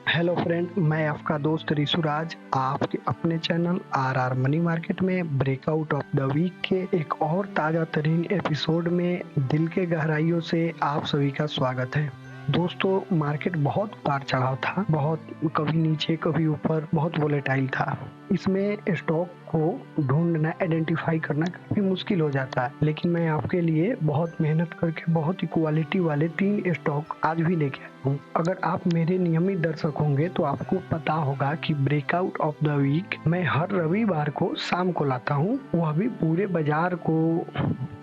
Hello friend, मैं आपका दोस्त ऋषुराज आपके अपने चैनल आर मनी मार्केट में ब्रेकआउट ऑफ द वीक के एक और ताज़ा तरीन एपिसोड में दिल के गहराइयों से आप सभी का स्वागत है। दोस्तों, मार्केट बहुत उतार चढ़ाव था, बहुत कभी नीचे कभी ऊपर, बहुत वोलेटाइल था। इसमें स्टॉक को ढूंढना, आइडेंटिफाई करना काफी मुश्किल हो जाता है, लेकिन मैं आपके लिए बहुत मेहनत करके बहुत ही क्वालिटी वाले 3 स्टॉक आज भी लेके आया हूँ। अगर आप मेरे नियमित दर्शक होंगे तो आपको पता होगा कि ब्रेकआउट ऑफ द वीक मैं हर रविवार को शाम को लाता हूँ, वह भी पूरे बाजार को,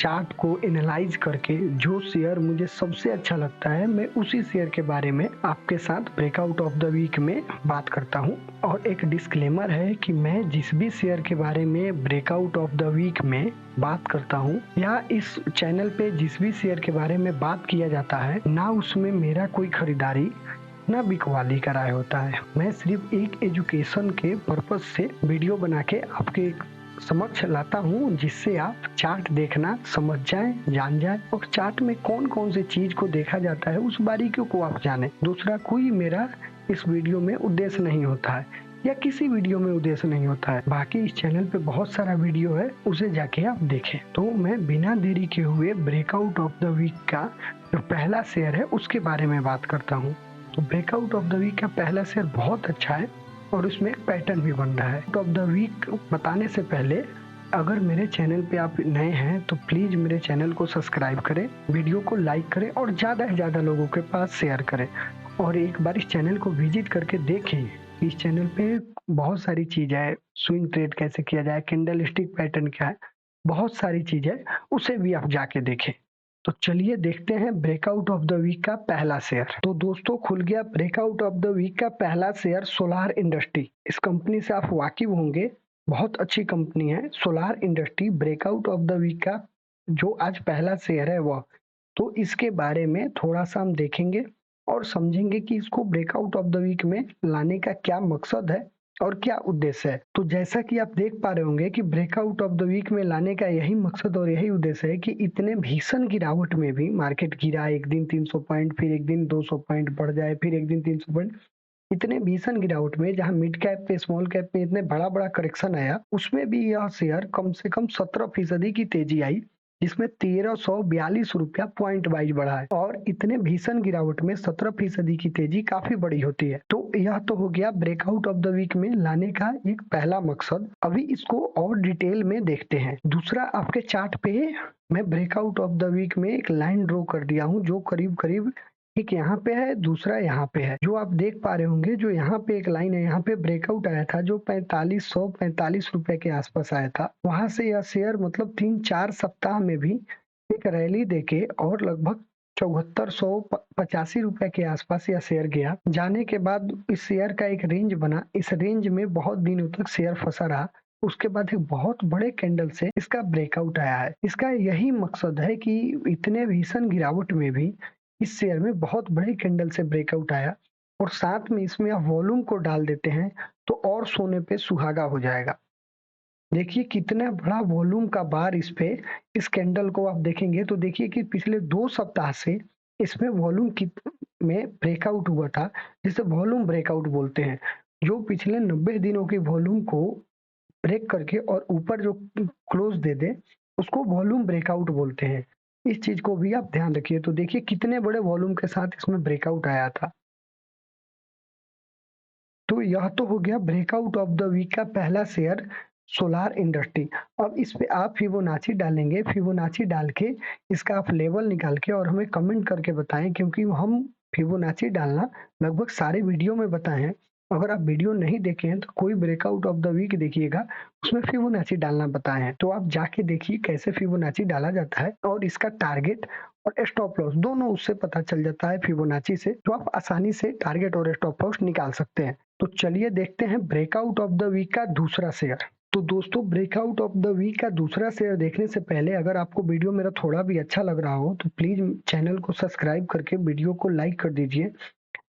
चार्ट को एनालाइज करके। जो शेयर मुझे सबसे अच्छा लगता है मैं उसी शेयर के बारे में आपके साथ ब्रेकआउट ऑफ द वीक में बात करता हूँ। और एक डिस्क्लेमर है कि मैं जिस भी शेयर के बारे में ब्रेकआउट ऑफ द वीक में बात करता हूँ या इस चैनल पे जिस भी शेयर के बारे में बात किया जाता है, ना उसमें मेरा कोई खरीदारी ना बिकवाली का राय होता है। मैं सिर्फ एक एजुकेशन के पर्पज से वीडियो बना के आपके समक्ष लाता हूँ, जिससे आप चार्ट देखना समझ जाएं, जान जाएं और चार्ट में कौन कौन सी चीज को देखा जाता है उस बारीकियों को आप जाने। दूसरा कोई मेरा इस वीडियो में उद्देश्य नहीं होता है या किसी वीडियो में उद्देश्य नहीं होता है। बाकी इस चैनल पे बहुत सारा वीडियो है, उसे जाके आप देखें। तो मैं बिना देरी के हुए ब्रेकआउट ऑफ द वीक का जो पहला शेयर है उसके बारे में बात करता हूँ। तो ब्रेकआउट ऑफ द वीक का पहला शेयर बहुत अच्छा है और उसमें एक पैटर्न भी बन रहा है। ऑफ द वीक बताने से पहले अगर मेरे चैनल पे आप नए हैं तो प्लीज मेरे चैनल को सब्सक्राइब करें, वीडियो को लाइक करें और ज्यादा से ज्यादा लोगों के पास शेयर करें। और एक बार इस चैनल को विजिट करके देखें। इस चैनल पे बहुत सारी चीज है, स्विंग ट्रेड कैसे किया जाए, कैंडल स्टिक पैटर्न क्या है, बहुत सारी चीज है, उसे भी आप जाके देखें। तो चलिए देखते हैं ब्रेकआउट ऑफ द वीक का पहला शेयर। तो दोस्तों, खुल गया ब्रेकआउट ऑफ द वीक का पहला शेयर, सोलार इंडस्ट्री। इस कंपनी से आप वाकिफ होंगे, बहुत अच्छी कंपनी है solar industry. Breakout of the week का जो आज पहला शेयर है वह, तो इसके बारे में थोड़ा सा हम देखेंगे और समझेंगे कि इसको ब्रेकआउट ऑफ द वीक में लाने का क्या मकसद है और क्या उद्देश्य है। तो जैसा कि आप देख पा रहे होंगे कि ब्रेकआउट ऑफ द वीक में लाने का यही मकसद और यही उद्देश्य है कि इतने भीषण गिरावट में भी मार्केट गिरा, एक दिन 300 पॉइंट, फिर एक दिन 200 पॉइंट बढ़ जाए, फिर एक दिन 300 पॉइंट। इतने भीषण गिरावट में जहां मिड कैप पे, स्मॉल कैप में इतने बड़ा बड़ा करेक्शन आया, उसमें भी यह शेयर कम से कम 17% की तेजी आई, जिसमें 1342 रुपया पॉइंट वाइज बढ़ा है। और इतने भीषण गिरावट में 17% की तेजी काफी बड़ी होती है। तो यह तो हो गया ब्रेकआउट ऑफ द वीक में लाने का एक पहला मकसद। अभी इसको और डिटेल में देखते हैं। दूसरा, आपके चार्ट पे मैं ब्रेकआउट ऑफ द वीक में एक लाइन ड्रॉ कर दिया हूँ, जो करीब करीब एक यहाँ पे है, दूसरा यहाँ पे है। जो आप देख पा रहे होंगे, जो यहाँ पे एक लाइन है, यहाँ पे ब्रेकआउट आया था जो 4545 रुपए के आसपास आया था। वहां से यह शेयर मतलब 3-4 सप्ताह में भी एक रैली देके और लगभग 7485 रुपए के आसपास यह शेयर गया। जाने के बाद इस शेयर का एक रेंज बना, इस रेंज में बहुत दिनों तक शेयर फंसा रहा। उसके बाद एक बहुत बड़े कैंडल से इसका ब्रेकआउट आया है। इसका यही मकसद है कि इतने भीषण गिरावट में भी इस शेयर में बहुत बड़े कैंडल से ब्रेकआउट आया, और साथ में इसमें आप वॉल्यूम को डाल देते हैं तो और सोने पे सुहागा हो जाएगा। देखिए कितना बड़ा वॉल्यूम का बार इस पे, इस कैंडल को आप देखेंगे तो देखिए कि पिछले 2 सप्ताह से इसमें वॉल्यूम में ब्रेकआउट हुआ था, जिसे वॉल्यूम ब्रेकआउट बोलते हैं। जो पिछले 90 दिनों की वॉल्यूम को ब्रेक करके और ऊपर जो क्लोज दे दे, उसको वॉल्यूम ब्रेकआउट बोलते हैं। इस चीज को भी आप ध्यान रखिए। तो देखिए कितने बड़े वॉल्यूम के साथ इसमें ब्रेकआउट आया था। तो यह तो हो गया ब्रेकआउट ऑफ द वीक का पहला शेयर, सोलार इंडस्ट्री। अब इस पे आप फिबोनाची डालेंगे, फिबोनाची डाल के इसका आप लेवल निकाल के और हमें कमेंट करके बताएं, क्योंकि हम फिबोनाची डालना लगभग सारे वीडियो में बताए हैं। अगर आप वीडियो नहीं देखे हैं तो कोई ब्रेकआउट ऑफ द वीक देखिएगा, उसमें फिबोनाची डालना बताए हैं, तो आप जाके देखिए कैसे फिबोनाची डाला जाता है। और इसका टारगेट और स्टॉप लॉस दोनों उससे पता चल जाता है फिबोनाची से, तो आप आसानी से टारगेट और स्टॉप लॉस निकाल सकते हैं। तो चलिए देखते हैं ब्रेकआउट ऑफ द वीक का दूसरा शेयर। तो दोस्तों, ब्रेकआउट ऑफ द वीक का दूसरा शेयर देखने से पहले अगर आपको वीडियो मेरा थोड़ा भी अच्छा लग रहा हो तो प्लीज चैनल को सब्सक्राइब करके वीडियो को लाइक कर दीजिए।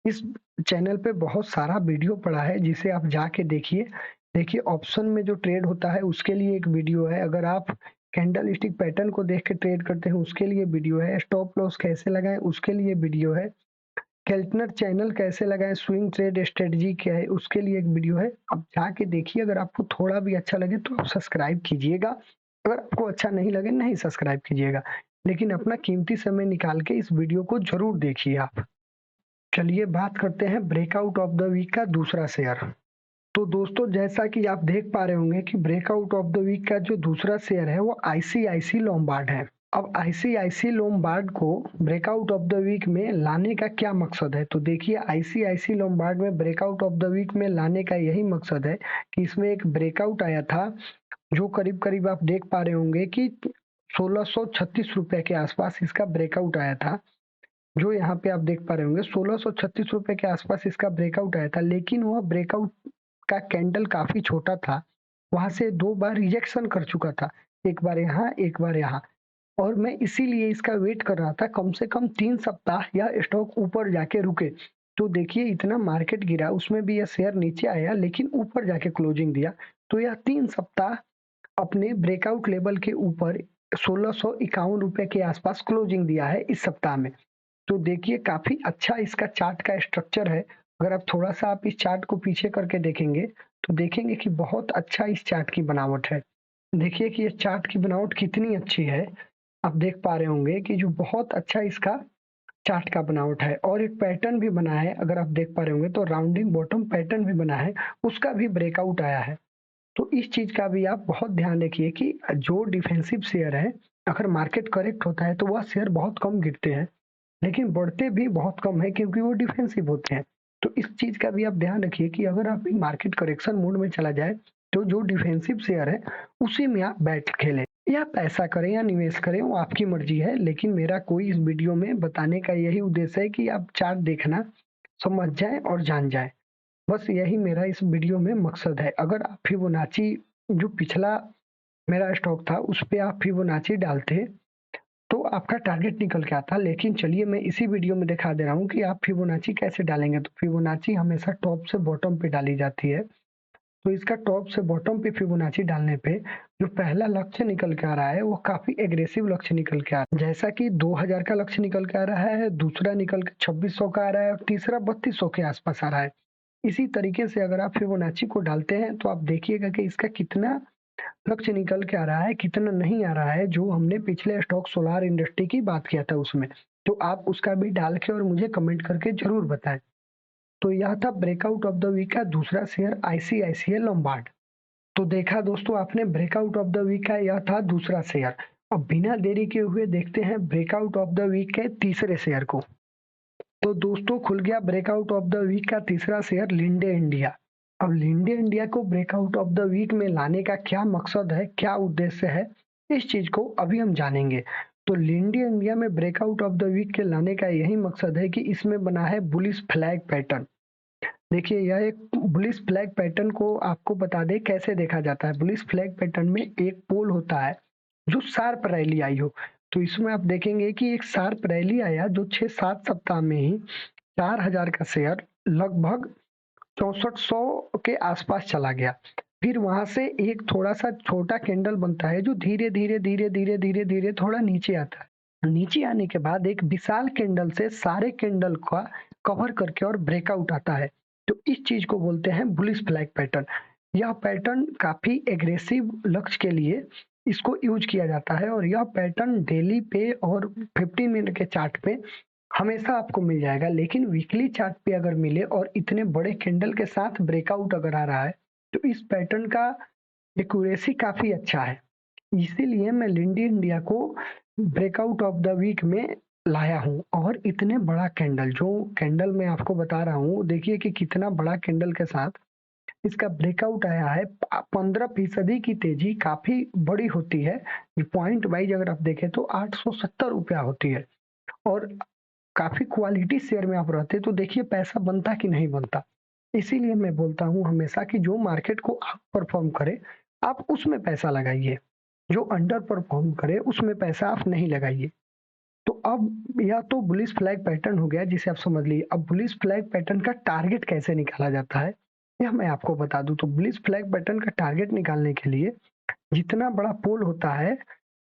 इस चैनल पे बहुत सारा वीडियो पड़ा है जिसे आप जाके देखिए। देखिए ऑप्शन में जो ट्रेड होता है उसके लिए एक वीडियो है, अगर आप कैंडल स्टिक पैटर्न को देख के ट्रेड करते हैं उसके लिए वीडियो है, स्टॉप लॉस कैसे लगाएं उसके लिए वीडियो है, केल्टनर चैनल कैसे लगाएं, स्विंग ट्रेड स्ट्रेटजी क्या है, उसके लिए एक वीडियो है, आप जाके देखिए। अगर आपको थोड़ा भी अच्छा लगे तो आप सब्सक्राइब कीजिएगा, अगर आपको अच्छा नहीं लगे नहीं सब्सक्राइब कीजिएगा, लेकिन अपना कीमती समय निकाल के इस वीडियो को जरूर देखिए आप। चलिए बात करते हैं ब्रेकआउट ऑफ द वीक का दूसरा शेयर। तो दोस्तों जैसा कि आप देख पा रहे होंगे कि ब्रेकआउट ऑफ द वीक का जो दूसरा शेयर है वो आईसीआईसी लोम्बार्ड है। अब आईसीआईसी लोम्बार्ड को ब्रेकआउट ऑफ द वीक में लाने का क्या मकसद है, तो देखिए आईसीआईसी लोम्बार्ड में ब्रेकआउट ऑफ द वीक में लाने का यही मकसद है कि इसमें एक ब्रेकआउट आया था जो करीब करीब आप देख पा रहे होंगे कि 1636 रुपए के आसपास इसका ब्रेकआउट आया था। जो यहाँ पे आप देख पा रहे होंगे 1636 रुपए के आसपास इसका ब्रेकआउट आया था, लेकिन वह ब्रेकआउट का कैंडल काफी छोटा था, वहां से 2 बार रिजेक्शन कर चुका था, एक बार यहाँ एक बार यहाँ। और मैं इसीलिए इसका वेट कर रहा था कम से कम 3 सप्ताह या स्टॉक ऊपर जाके रुके। तो देखिए इतना मार्केट गिरा उसमें भी यह शेयर नीचे आया लेकिन ऊपर जाके क्लोजिंग दिया। तो यह 3 सप्ताह अपने ब्रेकआउट लेवल के ऊपर 1651 रुपए के आसपास क्लोजिंग दिया है इस सप्ताह में। तो देखिए काफी अच्छा इसका चार्ट का स्ट्रक्चर है। अगर आप थोड़ा सा आप इस चार्ट को पीछे करके देखेंगे तो देखेंगे कि बहुत अच्छा इस चार्ट की बनावट है। देखिए कि इस चार्ट की बनावट कितनी अच्छी है। आप देख पा रहे होंगे कि जो बहुत अच्छा इसका चार्ट का बनावट है और एक पैटर्न भी बना है। अगर आप देख पा रहे होंगे तो राउंडिंग बॉटम पैटर्न भी बना है, उसका भी ब्रेकआउट आया है। तो इस चीज का भी आप बहुत ध्यान रखिए कि जो डिफेंसिव शेयर है अगर मार्केट करेक्ट होता है तो वह शेयर बहुत कम गिरते हैं, लेकिन बढ़ते भी बहुत कम है क्योंकि वो डिफेंसिव होते हैं। तो इस चीज का भी आप ध्यान रखिए कि अगर आप मार्केट करेक्शन मोड में चला जाए तो जो डिफेंसिव शेयर है उसी में आप बैठ खेलें या पैसा करें या निवेश करें, वो आपकी मर्जी है। लेकिन मेरा कोई इस वीडियो में बताने का यही उद्देश्य है कि आप चार्ट देखना समझ जाएं और जान जाएं। बस यही मेरा इस वीडियो में मकसद है। अगर आप फिबोनाची जो पिछला मेरा स्टॉक था उस पे आप फिबोनाची डालते तो आपका टारगेट निकल के आता। लेकिन चलिए मैं इसी वीडियो में दिखा दे रहा हूँ कि आप फिबोनाची कैसे डालेंगे। तो फिबोनाची हमेशा टॉप से बॉटम पे डाली जाती है। तो इसका टॉप से बॉटम पे फिबोनाची डालने पे जो पहला लक्ष्य निकल के आ रहा है वो काफी एग्रेसिव लक्ष्य निकल के आ रहा है, जैसा कि 2000 का लक्ष्य निकल के आ रहा है, दूसरा निकल के 2600 का आ रहा है और तीसरा 3200 के आसपास आ रहा है। इसी तरीके से अगर आप फिबोनाची को डालते हैं तो आप देखिएगा कि इसका कितना लक्ष्य निकल के आ रहा है, कितना नहीं आ रहा है। जो हमने पिछले स्टॉक सोलार इंडस्ट्री की बात किया था उसमें, तो आप उसका भी डाल के और मुझे कमेंट करके जरूर बताएं। तो यह था ब्रेकआउट ऑफ द वीक का दूसरा शेयर आईसीआईसीआई लोम्बार्ड। तो देखा दोस्तों आपने ब्रेकआउट ऑफ द वीक का यह था दूसरा शेयर। अब बिना देरी के हुए देखते हैं ब्रेकआउट ऑफ द वीक के तीसरे शेयर को। तो दोस्तों खुल गया ब्रेकआउट ऑफ द वीक का तीसरा शेयर लिंडे इंडिया। अब लिंडे इंडिया को ब्रेकआउट ऑफ द वीक में लाने का क्या मकसद है, क्या उद्देश्य है, इस चीज को अभी हम जानेंगे। तो लिंडे इंडिया में ब्रेकआउट ऑफ द वीक के लाने का यही मकसद है कि इसमें बना है बुलिश फ्लैग पैटर्न। देखिए यह एक बुलिश फ्लैग पैटर्न को आपको बता दें कैसे देखा जाता है। बुलिश फ्लैग पैटर्न में एक पोल होता है जो शार्प रैली आई हो। तो इसमें आप देखेंगे कि एक शार्प रैली आया जो 6-7 सप्ताह में ही 4000 का शेयर लगभग 6400 के आसपास चला गया। फिर वहां से एक थोड़ा सा छोटा कैंडल बनता है जो धीरे धीरे धीरे धीरे धीरे धीरे थोड़ा नीचे आता है। नीचे आने के बाद एक विशाल कैंडल से सारे कैंडल का कवर करके और ब्रेकआउट आता है। तो इस चीज को बोलते हैं बुलिश फ्लैग पैटर्न। यह पैटर्न काफी एग्रेसिव लक्ष्य के लिए इसको यूज किया जाता है और यह पैटर्न डेली पे और 15 मिनट के चार्ट पे हमेशा आपको मिल जाएगा। लेकिन वीकली चार्ट पे अगर मिले और इतने बड़े कैंडल के साथ ब्रेकआउट अगर आ रहा है तो इस पैटर्न का एक्यूरेसी काफी अच्छा है। इसीलिए मैं लिंडे इंडिया को ब्रेकआउट ऑफ द वीक में लाया हूँ। और इतने बड़ा कैंडल, जो कैंडल मैं आपको बता रहा हूँ, देखिए कि कितना बड़ा कैंडल के साथ इसका ब्रेकआउट आया है। 15% की तेजी काफी बड़ी होती है। पॉइंट वाइज अगर आप देखें तो 870 रुपया होती है और काफी क्वालिटी शेयर में आप रहते तो देखिए पैसा बनता कि नहीं बनता। इसीलिए मैं बोलता हूँ हमेशा कि जो मार्केट को आउट परफॉर्म करे आप उसमें पैसा लगाइए, जो अंडर परफॉर्म करे उसमें पैसा आप नहीं लगाइए। तो अब या तो बुलिश फ्लैग पैटर्न हो गया जिसे आप समझ लीजिए। अब बुलिश फ्लैग पैटर्न का टारगेट कैसे निकाला जाता है यह मैं आपको बता दूं। तो बुलिश फ्लैग पैटर्न का टारगेट निकालने के लिए जितना बड़ा पोल होता है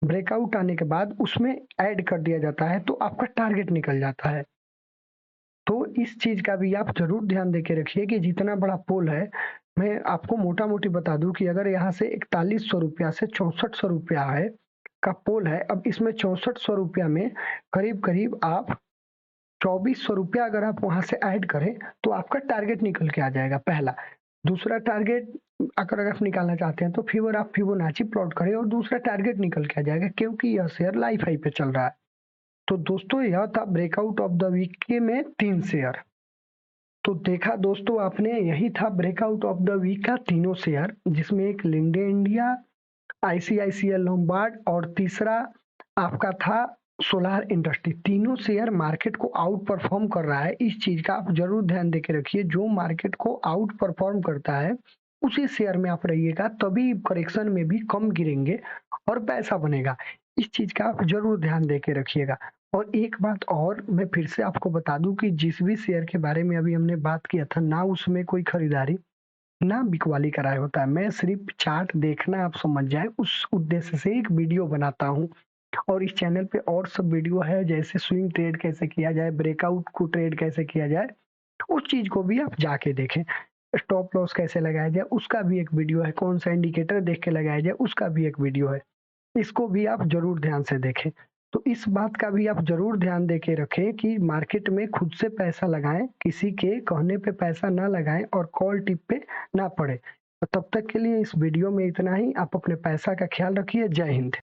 ब्रेकआउट आने के बाद उसमें ऐड कर दिया जाता है तो आपका टारगेट निकल जाता है। तो इस चीज़ का भी आप ज़रूर ध्यान देके रखिए कि जितना बड़ा पोल है, मैं आपको मोटा-मोटी बता दूँ कि अगर यहाँ से ₹4100 से ₹6400 है का पोल है, अब इसमें ₹6400 में करीब-करीब आप ₹2400 अगर आप वहाँ से ऐड करें, तो आपका टारगेट निकल के आ जाएगा पहला। दूसरा टारगेट अगर आप निकालना चाहते हैं तो आप फिबोनाची प्लॉट करें और दूसरा टारगेट निकल के आ जाएगा क्योंकि यह शेयर लाइफ हाई पे चल रहा है। तो दोस्तों यह था ब्रेकआउट ऑफ द वीक के में 3 शेयर। तो देखा दोस्तों आपने, यही था ब्रेकआउट ऑफ द वीक का तीनों शेयर, जिसमें एक लिंडे इंडिया, आईसीआईसीआई लोम्बार्ड और तीसरा आपका था सोलार इंडस्ट्री। तीनों शेयर मार्केट को आउट परफॉर्म कर रहा है। इस चीज का आप जरूर ध्यान देके रखिए, जो मार्केट को आउट परफॉर्म करता है उसी शेयर में आप रहिएगा, तभी करेक्शन में भी कम गिरेंगे और पैसा बनेगा। इस चीज का आप जरूर ध्यान देके रखिएगा। और एक बात और मैं फिर से आपको बता दूं कि जिस भी शेयर के बारे में अभी हमने बात किया था ना, उसमें कोई खरीदारी ना बिकवाली कराया होता है। मैं सिर्फ चार्ट देखना आप समझ जाएं, उस उद्देश्य से एक वीडियो बनाता हूँ। और इस चैनल पे और सब वीडियो है, जैसे स्विंग ट्रेड कैसे किया जाए, ब्रेकआउट को ट्रेड कैसे किया जाए, उस चीज को भी आप जाके देखें। स्टॉप लॉस कैसे लगाया जाए उसका भी एक वीडियो है, कौन सा इंडिकेटर देख के लगाया जाए उसका भी एक वीडियो है। इसको भी आप जरूर ध्यान से देखें। तो इस बात का भी आप जरूर ध्यान देके रखें कि मार्केट में खुद से पैसा लगाएं, किसी के कहने पे पैसा ना लगाएं और कॉल टिप पे ना पड़े। तो तब तक के लिए इस वीडियो में इतना ही। आप अपने पैसा का ख्याल रखिए। जय हिंद।